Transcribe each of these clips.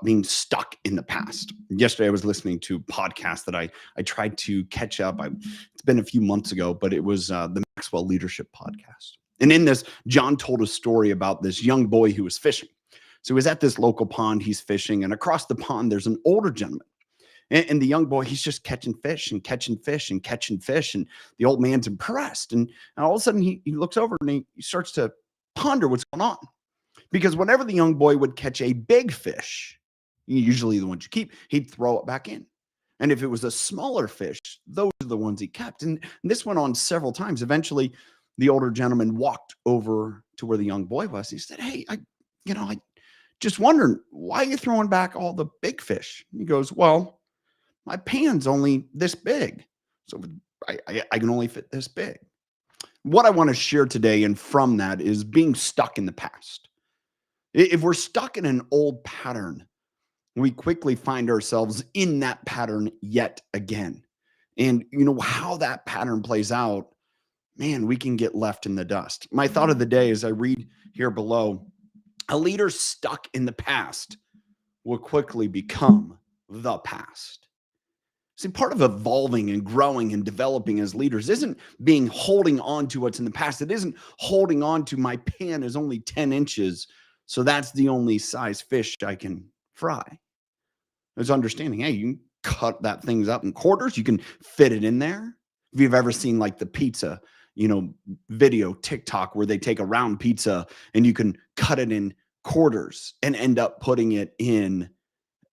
being stuck in the past. Yesterday, I was listening to a podcast that I tried to catch up. It's been a few months ago, but it was the Maxwell Leadership Podcast. And in this, John told a story about this young boy who was fishing. So he was at this local pond, he's fishing, and across the pond, there's an older gentleman. And the young boy, he's just catching fish and catching fish and catching fish. And the old man's impressed. And all of a sudden, he looks over and he starts to ponder what's going on. Because whenever the young boy would catch a big fish, usually the ones you keep, he'd throw it back in. And if it was a smaller fish, those are the ones he kept. And this went on several times. Eventually, the older gentleman walked over to where the young boy was. He said, "Hey, I just wondering, why are you throwing back all the big fish?" He goes, "Well, my pan's only this big. So I can only fit this big." What I want to share today and from that is being stuck in the past. If we're stuck in an old pattern, we quickly find ourselves in that pattern yet again. And how that pattern plays out, man, we can get left in the dust. My thought of the day, as I read here below, a leader stuck in the past will quickly become the past. See, part of evolving and growing and developing as leaders isn't holding on to what's in the past. It isn't holding on to my pan is only 10 inches, so that's the only size fish I can fry. It's understanding, hey, you can cut that thing up in quarters. You can fit it in there. If you've ever seen like the pizza, video TikTok where they take a round pizza and you can cut it in quarters and end up putting it in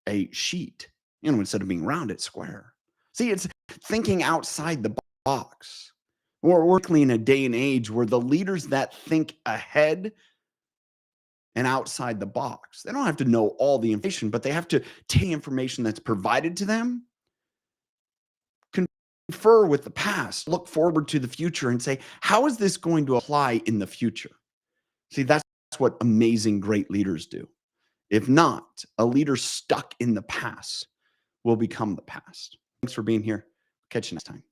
a sheet, instead of being round, it's square. See, it's thinking outside the box. We're working in a day and age where the leaders that think ahead and outside the box, they don't have to know all the information, but they have to take information that's provided to them, confer with the past, look forward to the future and say, how is this going to apply in the future? See, that's what amazing, great leaders do. If not, a leader stuck in the past will become the past. Thanks for being here. Catch you next time.